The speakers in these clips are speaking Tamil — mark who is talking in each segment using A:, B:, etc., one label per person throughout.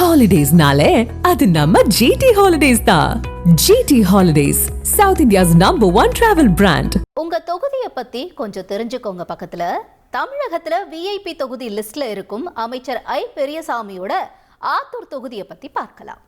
A: ஹாலிடேஸ்னாலே அது நம்ம ஜிடி ஹாலிடேஸ் தான். GT holidays, South India's #1 travel brand.
B: உங்க தொகுதியை பத்தி கொஞ்சம் தெரிஞ்சுக்கோங்க. பக்கத்துல தமிழகத்துல விஐபி தொகுதி லிஸ்ட்ல இருக்கும் அமைச்சர் ஐ பெரியசாமியோட ஆத்தூர் தொகுதியை பத்தி பார்க்கலாம்.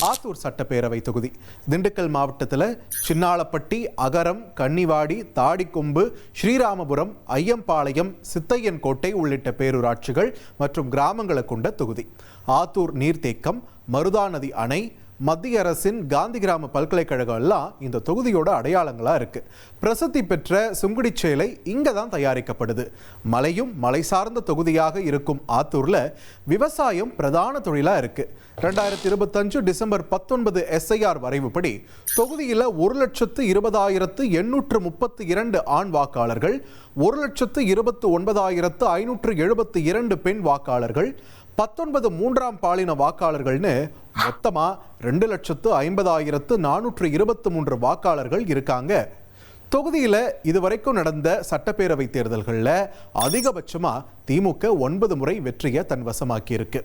C: ஆத்தூர் சட்டப்பேரவை தொகுதி திண்டுக்கல் மாவட்டத்தில் சின்னாளப்பட்டி, அகரம், கன்னிவாடி, தாடிக்கொம்பு, ஸ்ரீராமபுரம், ஐயம்பாளையம், சித்தையன்கோட்டை உள்ளிட்ட பேரூராட்சிகள் மற்றும் கிராமங்களை கொண்ட தொகுதி. ஆத்தூர் நீர்த்தேக்கம், மருதாநதி அணை, மத்திய அரசின் காந்தி கிராம பல்கலைக்கழகம் எல்லாம் இந்த தொகுதியோட அடையாளங்களா இருக்கு. பிரசித்தி பெற்ற சுங்குடிச்சேலை இங்க தான் தயாரிக்கப்படுது. மலையும் மலை சார்ந்த தொகுதியாக இருக்கும் ஆத்தூர்ல விவசாயம் பிரதான தொழிலா இருக்கு. 2025 டிசம்பர் 19 SIR வரைவுப்படி தொகுதியில் 1,20,832 ஆண் வாக்காளர்கள், 1,29,572 பெண் வாக்காளர்கள், 19 மூன்றாம் பாலின வாக்காளர்கள்னு மொத்தமா 2,50,423 வாக்காளர்கள் இருக்காங்க. தொகுதியில் இதுவரைக்கும் நடந்த சட்டப்பேரவை தேர்தல்களில் அதிகபட்சமா திமுக 9 முறை வெற்றியை தன் வசமாக்கி இருக்கு.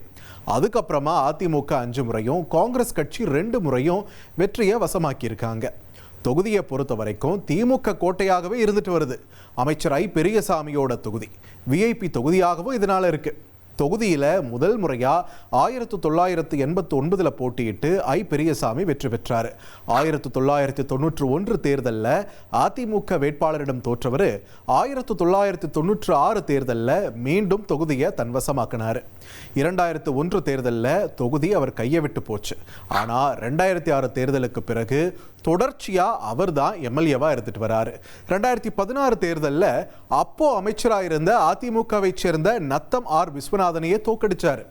C: அதுக்கப்புறமா அதிமுக 5 முறையும், காங்கிரஸ் கட்சி 2 முறையும் வெற்றியை வசமாக்கி இருக்காங்க. தொகுதியை பொறுத்த வரைக்கும் திமுக கோட்டையாகவே இருந்துட்டு வருது. அமைச்சர் ஐ பெரியசாமியோட தொகுதி விஐபி தொகுதியாகவும் இதனால இருக்கு. தொகுதியில் முதல் முறையாக 1989 போட்டியிட்டு ஐ பெரியசாமி வெற்றி பெற்றார். 1991 தேர்தலில் அதிமுக வேட்பாளரிடம் தோற்றவர் 1996 தேர்தலில் மீண்டும் தொகுதியை தன்வசமாக்கினார். 2001 தேர்தலில் தொகுதி அவர் கையை விட்டு போச்சு. ஆனால் 2006 தேர்தலுக்கு பிறகு தொடர்ச்சியாக அவர் தான் எம்எல்ஏவா இருந்துட்டு வராரு. 2016 தேர்தலில் அப்போ அமைச்சராக இருந்த அதிமுகவை சேர்ந்த நத்தம் ஆர் விஸ்வநாதனையே தோக்கடிச்சார்.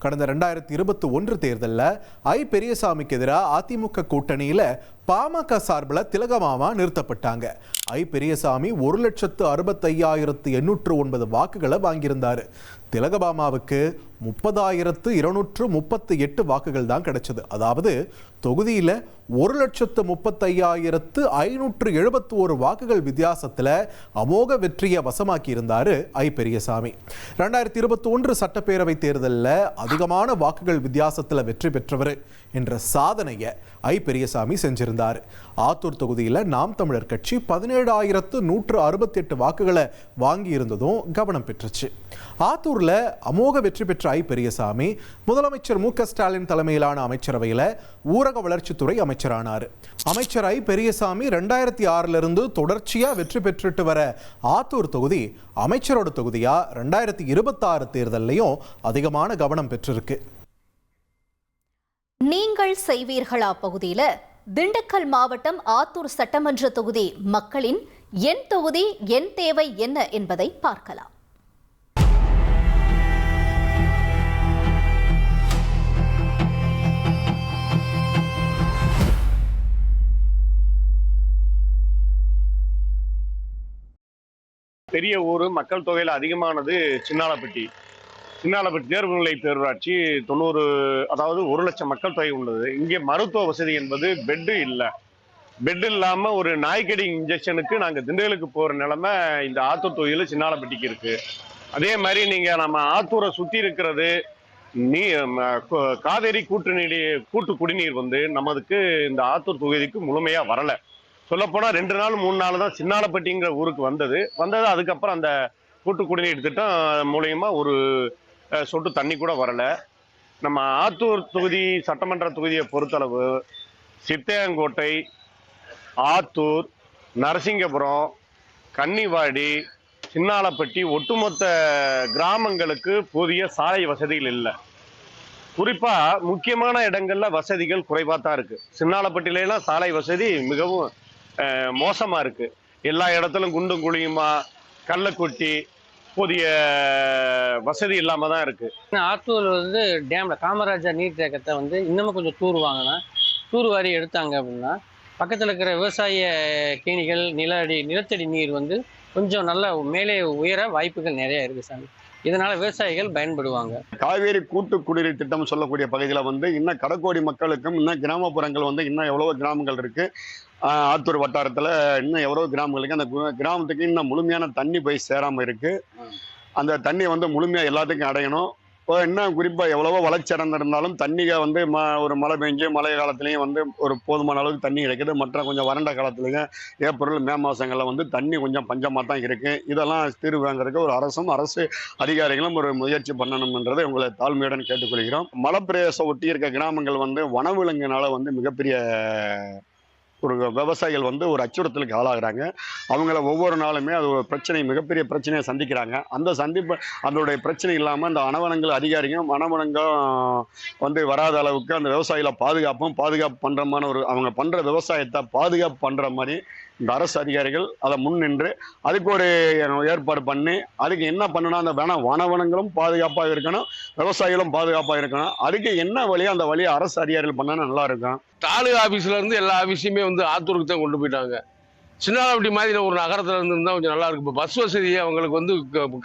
C: கடந்த 2021 தேர்தலில் ஐ பெரியசாமிக்கு எதிராக அதிமுக கூட்டணியில் பாமக சார்பில் திலகமாமா நிறுத்தப்பட்டாங்க. ஐ பெரியசாமி 1,65,809 வாக்குகளை வாங்கியிருந்தார். திலகபாமாவுக்கு 30,238 வாக்குகள் தான் கிடைச்சது. அதாவது தொகுதியில் 1,35,571 வாக்குகள் வித்தியாசத்தில் அமோக வெற்றியை வசமாக்கி இருந்தார் ஐ பெரியசாமி. 2021 சட்டப்பேரவை தேர்தலில் அதிகமான வாக்குகள் வித்தியாசத்தில் வெற்றி பெற்றவர் என்ற சாதனையை ஐ பெரியசாமி செஞ்சிருந்தார். ஆத்தூர் தொகுதியில் நாம் தமிழர் கட்சி 17,168 வாக்குகளை வாங்கி இருந்ததும் கவனம் பெற்றுச்சு. ஆத்தூர்ல அமோக வெற்றி பெற்ற ஐ பெரியசாமி முதலமைச்சர் மு க ஸ்டாலின் தலைமையிலான அமைச்சரவையில் ஊரக வளர்ச்சித்துறை அமைச்சரானார். அமைச்சர் ஐ பெரியசாமி 2006 தொடர்ச்சியா வெற்றி பெற்றுட்டு வர ஆத்தூர் தொகுதி அமைச்சரோட தொகுதியா 2026 தேர்தலையும் அதிகமான கவனம் பெற்றிருக்கு.
B: நீங்கள் செய்வீர்களா பகுதியில் திண்டுக்கல் மாவட்டம் ஆத்தூர் சட்டமன்ற தொகுதி மக்களின் என் தொகுதி என் தேவை என்ன என்பதை பார்க்கலாம்.
D: பெரிய ஊர், மக்கள் தொகையில் அதிகமானது சின்னாளப்பட்டி. சின்னாளப்பட்டி தேர்வுநிலை பேரூராட்சி 90, அதாவது 1,00,000 மக்கள் தொகை உள்ளது. இங்கே மருத்துவ வசதி என்பது பெட்டு இல்லை. பெட்டு இல்லாமல் ஒரு நாய்க்கடி இன்ஜெக்ஷனுக்கு நாங்கள் திண்டுக்கலுக்கு போகிற நிலைமை இந்த ஆத்தூர் தொகுதியில் சின்னாளப்பட்டிக்கு இருக்குது. அதே மாதிரி நீங்கள் நம்ம ஆத்தூரை சுற்றி இருக்கிறது காவேரி கூட்டு குடிநீர் வந்து நமக்கு இந்த ஆத்தூர் தொகுதிக்கு முழுமையாக வரலை. சொல்லப்போனால் 2 நாள் 3 நாள் தான் சின்னாளப்பட்டிங்கிற ஊருக்கு வந்தது. அதுக்கப்புறம் அந்த கூட்டு குடிநீர் திட்டம் மூலயமா ஒரு சொட்டு தண்ணி கூட வரலை. நம்ம ஆத்தூர் தொகுதி சட்டமன்ற தொகுதியை பொறுத்தளவு சித்தையங்கோட்டை, ஆத்தூர், நரசிங்கபுரம், கன்னிவாடி, சின்னாளப்பட்டி ஒட்டுமொத்த கிராமங்களுக்கு போதிய சாலை வசதிகள் இல்லை. குறிப்பாக முக்கியமான இடங்கள்ல வசதிகள் குறைவாக தான் இருக்கு. சின்னாளப்பட்டியிலாம் சாலை வசதி மிகவும் மோசமா இருக்கு. எல்லா இடத்துலும் குண்டும் குழியுமா, கல்லை கொட்டி போதிய வசதி இல்லாம தான் இருக்கு.
E: ஆத்தூர் டேம்ல காமராஜர் நீர்த்தேக்கத்தை இன்னமும் கொஞ்சம் தூர்வாரி எடுத்தாங்க அப்படின்னா பக்கத்தில் இருக்கிற விவசாய கேணிகள் நிலத்தடி நீர் வந்து கொஞ்சம் நல்லா மேலே உயர வாய்ப்புகள் நிறைய இருக்குது சாமி. இதனால் விவசாயிகள் பயன்படுவாங்க.
F: காவேரி கூட்டு குடிநீர் திட்டம் சொல்லக்கூடிய பகுதியில் வந்து இன்னும் கடக்கோடி மக்களுக்கும் இன்னும் கிராமப்புறங்கள் வந்து இன்னும் எவ்வளவோ கிராமங்கள் இருக்குது. ஆத்தூர் வட்டாரத்தில் இன்னும் எவ்வளோ கிராமங்களுக்கு அந்த கிராமத்துக்கு இன்னும் முழுமையான தண்ணி போய் சேராமல் இருக்குது. அந்த தண்ணி வந்து முழுமையாக எல்லாத்துக்கும் அடையணும். இப்போ இன்னும் குறிப்பாக எவ்வளவோ வளர்ச்சி அடைந்திருந்தாலும் தண்ணியை வந்து ஒரு மழை பெஞ்சு மழை காலத்துலேயும் வந்து ஒரு போதுமான அளவுக்கு தண்ணி கிடைக்குது. மற்ற கொஞ்சம் வறண்ட காலத்துலேயும் ஏப்ரல் மே மாதங்களில் வந்து தண்ணி கொஞ்சம் பஞ்சமாக தான் இருக்குது. இதெல்லாம் தீர்வு வாங்குறதுக்கு ஒரு அரசு அதிகாரிகளும் ஒரு முயற்சி பண்ணணும்ன்றதை உங்களை தாழ்மையுடன் கேட்டுக்கொள்கிறோம். மலைப்பிரதேசம் ஒட்டி இருக்க கிராமங்கள் வந்து வனவிலங்குனால வந்து மிகப்பெரிய ஒரு விவசாயிகள் வந்து ஒரு அச்சுறுத்தலுக்கு ஆளாகிறாங்க. அவங்கள ஒவ்வொரு நாளுமே அது ஒரு பிரச்சனை, மிகப்பெரிய பிரச்சனையை சந்திக்கிறாங்க. அதோடைய பிரச்சனை இல்லாமல் அந்த வனவனங்கள் அதிகாரிகளும் வனவனங்கள் வந்து வராத அளவுக்கு அந்த விவசாயிகளை பாதுகாப்பு பண்ணுறமான அவங்க பண்ணுற விவசாயத்தை பாதுகாப்பு பண்ணுற மாதிரி இந்த அரசு அதிகாரிகள் அதை முன் நின்று அதுக்கு ஒரு ஏற்பாடு பண்ணி அதுக்கு என்ன பண்ணணும், அந்த வனவனங்களும் பாதுகாப்பாக இருக்கணும், விவசாயிகளும் பாதுகாப்பாக இருக்கணும். அதுக்கு என்ன வழியோ அந்த வழியை அரசு அதிகாரிகள் பண்ணால் நல்லா இருக்கும்.
G: தாலுகா ஆஃபீஸ்ல இருந்து எல்லா ஆஃபீஸையுமே வந்து ஆத்தூருக்கு தான் கொண்டு போயிட்டாங்க. சின்னாலப்பட்டி மாதிரி ஒரு நகரத்தில் இருந்திருந்தால் கொஞ்சம் நல்லா இருக்கு. இப்போ பஸ் வசதியை அவங்களுக்கு வந்து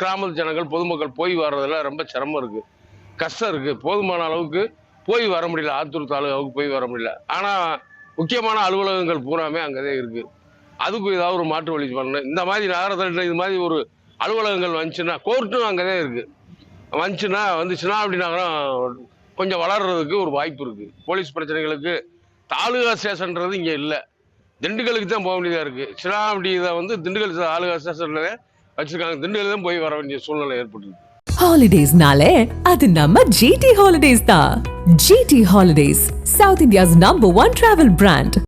G: கிராமத்து ஜனங்கள் பொதுமக்கள் போய் வர்றதுல ரொம்ப சிரமம் இருக்கு, கஷ்டம் இருக்கு. போதுமான அளவுக்கு போய் வர முடியல, ஆத்தூர் தாலுகாவுக்கு போய் வர முடியல. ஆனால் முக்கியமான அலுவலகங்கள் பூராமே அங்கதான் இருக்கு. அதுக்கும் ஏதாவது ஒரு மாற்று வழி பண்ணணும். இந்த மாதிரி நகரத்தில் இது மாதிரி ஒரு அலுவலகங்கள் வந்துச்சுன்னா, கோர்ட்டும் அங்கதான் இருக்கு, வந்துச்சுன்னா வந்து சின்னாலப்பட்டி நகரம் கொஞ்சம் வளர்றதுக்கு ஒரு வாய்ப்பு இருக்கு. போலீஸ் பிரச்சனைகளுக்கு தாலுகா ஸ்டேஷன்றது இங்கே இல்லை, திண்டுக்கலுக்கு தான் போக வேண்டியதாக இருக்குது. சின்னாலப்பட்டி இதை வந்து திண்டுக்கல் தாலுகா ஸ்டேஷன்ல வச்சிருக்காங்க, திண்டுக்கல் தான் போய் வர வேண்டிய சூழ்நிலை ஏற்பட்டுருக்கு.
A: ஹாலிடேஸ்னாலே அது நம்ம GT Holidays தான். GT Holidays, South India's #1 travel brand.